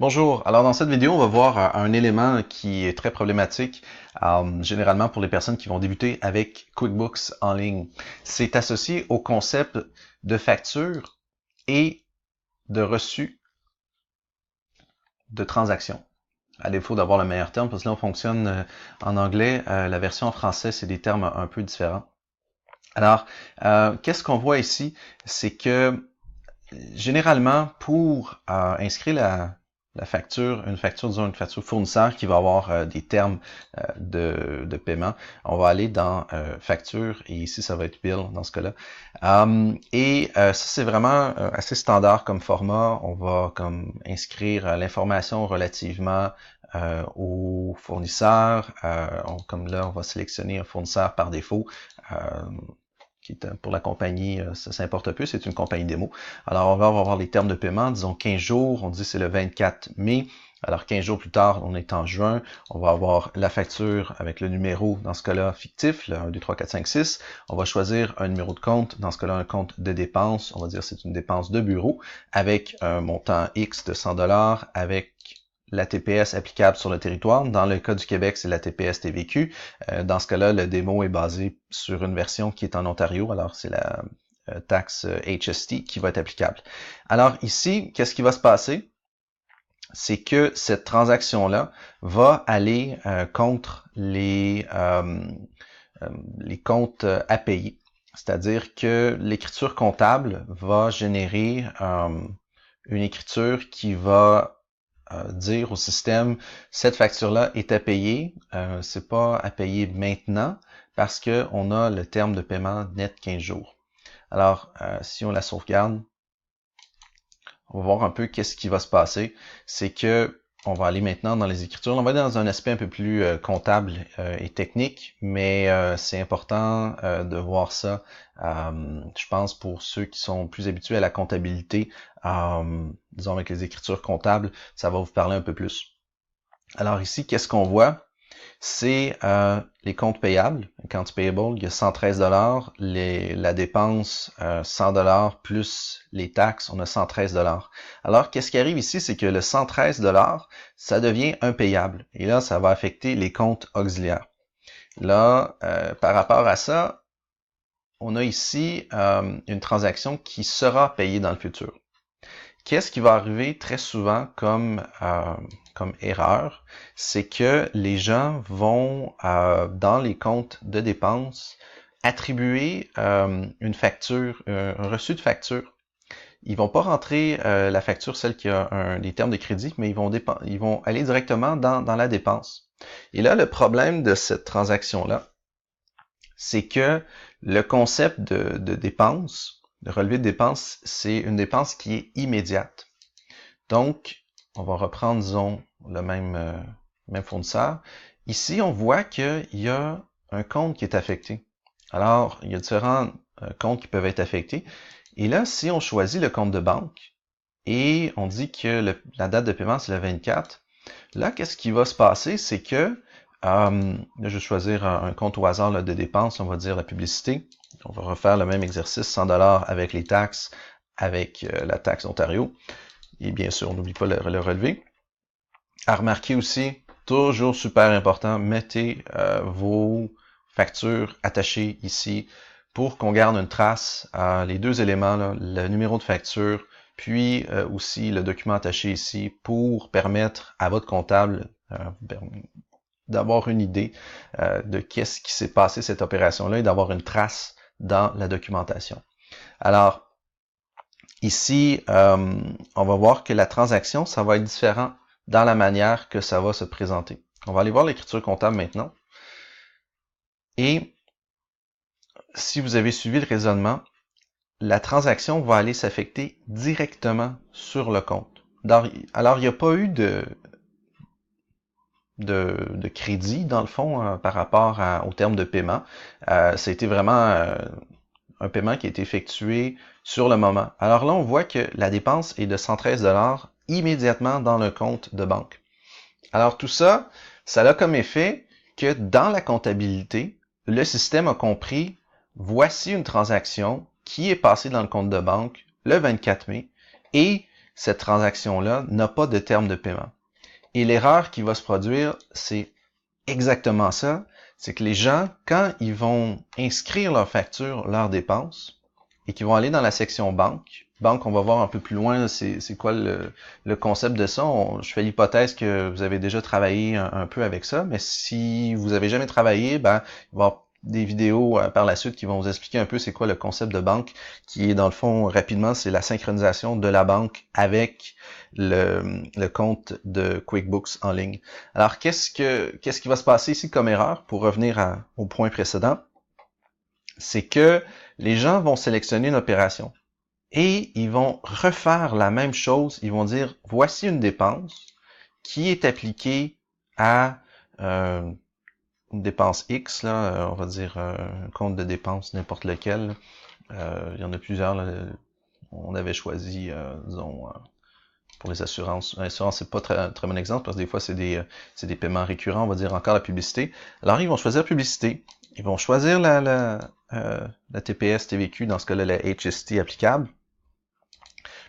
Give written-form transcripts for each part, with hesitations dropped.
Bonjour, alors dans cette vidéo, on va voir un élément qui est très problématique, généralement pour les personnes qui vont débuter avec QuickBooks en ligne. C'est associé au concept de facture et de reçu de transaction. À défaut d'avoir le meilleur terme, parce que là on fonctionne en anglais, la version en français, c'est des termes un peu différents. Alors, qu'est-ce qu'on voit ici? C'est que généralement, pour inscrire la facture, disons une facture fournisseur qui va avoir des termes de paiement, on va aller dans facture et ici ça va être bill dans ce cas-là. Ça c'est vraiment assez standard comme format. On va comme inscrire l'information relativement au fournisseur. Comme là, on va sélectionner un fournisseur par défaut. Euh, qui est pour la compagnie, ça importe peu, c'est une compagnie démo. Alors, on va avoir les termes de paiement, disons 15 jours, on dit c'est le 24 mai. Alors, 15 jours plus tard, on est en juin, on va avoir la facture avec le numéro, dans ce cas-là, fictif, le 1, 2, 3, 4, 5, 6. On va choisir un numéro de compte, dans ce cas-là, un compte de dépense, on va dire c'est une dépense de bureau, avec un montant X de 100 $, avec la TPS applicable sur le territoire. Dans le cas du Québec, c'est la TPS TVQ. Dans ce cas-là, le démo est basé sur une version qui est en Ontario, alors c'est la taxe HST qui va être applicable. Alors ici, qu'est-ce qui va se passer? C'est que cette transaction-là va aller contre les comptes à payer. C'est-à-dire que l'écriture comptable va générer une écriture qui va dire au système, cette facture-là est à payer, c'est pas à payer maintenant parce qu'on a le terme de paiement net 15 jours. Alors, si on la sauvegarde, on va voir un peu qu'est-ce qui va se passer. C'est que on va aller maintenant dans les écritures. On va aller dans un aspect un peu plus comptable et technique, mais c'est important de voir ça. Je pense pour ceux qui sont plus habitués à la comptabilité, disons avec les écritures comptables, ça va vous parler un peu plus. Alors ici, qu'est-ce qu'on voit? C'est les comptes payables, accounts payable, il y a 113 la dépense 100 plus les taxes, on a 113 Alors, qu'est-ce qui arrive ici, c'est que le 113 ça devient un payable. Et là, ça va affecter les comptes auxiliaires. Là, par rapport à ça, on a ici une transaction qui sera payée dans le futur. Qu'est-ce qui va arriver très souvent comme erreur, c'est que les gens vont, dans les comptes de dépenses, attribuer une facture, un reçu de facture. Ils vont pas rentrer la facture, celle qui a des termes de crédit, mais ils vont aller directement dans la dépense. Et là, le problème de cette transaction-là, c'est que le concept de dépense, de relevé de dépense, c'est une dépense qui est immédiate. Donc, on va reprendre, disons, le même fournisseur. Ici, on voit qu'il y a un compte qui est affecté. Alors, il y a différents comptes qui peuvent être affectés. Et là, si on choisit le compte de banque et on dit que la date de paiement, c'est le 24, là, qu'est-ce qui va se passer? C'est que, là, je vais choisir un compte au hasard là, de dépenses, on va dire la publicité. On va refaire le même exercice, 100 $ avec les taxes, avec la taxe Ontario. Et bien sûr, on n'oublie pas le relevé. À remarquer aussi, toujours super important, mettez vos factures attachées ici pour qu'on garde une trace. Les deux éléments, là, le numéro de facture, puis aussi le document attaché ici pour permettre à votre comptable d'avoir une idée de qu'est-ce qui s'est passé cette opération-là et d'avoir une trace dans la documentation. Alors, ici, on va voir que la transaction, ça va être différent dans la manière que ça va se présenter. On va aller voir l'écriture comptable maintenant. Et si vous avez suivi le raisonnement, la transaction va aller s'affecter directement sur le compte. Alors, il n'y a pas eu de crédit, dans le fond, par rapport au terme de paiement. Ça a été vraiment un paiement qui a été effectué sur le moment. Alors là, on voit que la dépense est de 113 immédiatement dans le compte de banque. Alors tout ça, ça a comme effet que dans la comptabilité, le système a compris, voici une transaction qui est passée dans le compte de banque le 24 mai et cette transaction-là n'a pas de terme de paiement. Et l'erreur qui va se produire, c'est exactement ça. C'est que les gens, quand ils vont inscrire leur facture, leurs dépenses, et qu'ils vont aller dans la section banque, on va voir un peu plus loin, c'est quoi le concept de ça. Je fais l'hypothèse que vous avez déjà travaillé un peu avec ça, mais si vous avez jamais travaillé, il va y avoir des vidéos par la suite qui vont vous expliquer un peu c'est quoi le concept de banque, qui est dans le fond, rapidement, c'est la synchronisation de la banque avec le compte de QuickBooks en ligne. Alors, qu'est-ce qui va se passer ici comme erreur, pour revenir au point précédent? C'est que les gens vont sélectionner une opération et ils vont refaire la même chose. Ils vont dire, voici une dépense qui est appliquée à une dépense X, là, on va dire un compte de dépenses, n'importe lequel. Il y en a plusieurs. Là. On avait choisi, disons, pour les assurances. L'assurance, c'est pas très, très bon exemple parce que des fois, c'est des paiements récurrents, on va dire encore la publicité. Alors, ils vont choisir publicité. Ils vont choisir la TPS, TVQ, dans ce cas-là, la HST applicable.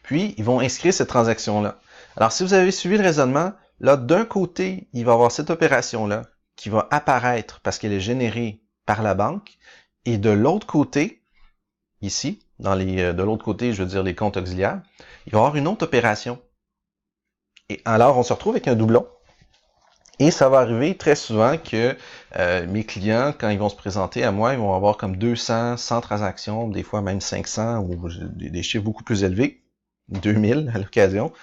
Puis, ils vont inscrire cette transaction-là. Alors, si vous avez suivi le raisonnement, là, d'un côté, il va y avoir cette opération-là qui va apparaître parce qu'elle est générée par la banque. Et de l'autre côté, ici, de l'autre côté, je veux dire les comptes auxiliaires, il va y avoir une autre opération. Et alors, on se retrouve avec un doublon. Et ça va arriver très souvent que mes clients, quand ils vont se présenter à moi, ils vont avoir comme 200, 100 transactions, des fois même 500 ou des chiffres beaucoup plus élevés, 2000 à l'occasion,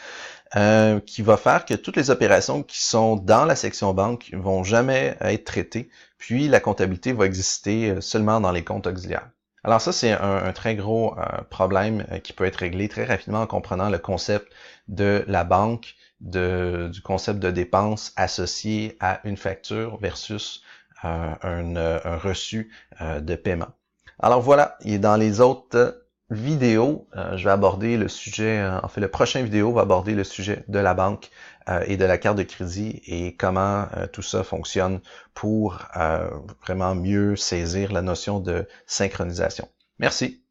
qui va faire que toutes les opérations qui sont dans la section banque vont jamais être traitées, puis la comptabilité va exister seulement dans les comptes auxiliaires. Alors ça, c'est un très gros problème qui peut être réglé très rapidement en comprenant le concept de la banque, du concept de dépense associé à une facture versus un reçu de paiement. Alors voilà, et dans les autres vidéos, je vais aborder le sujet, en fait le prochain vidéo va aborder le sujet de la banque et de la carte de crédit et comment tout ça fonctionne pour vraiment mieux saisir la notion de synchronisation. Merci.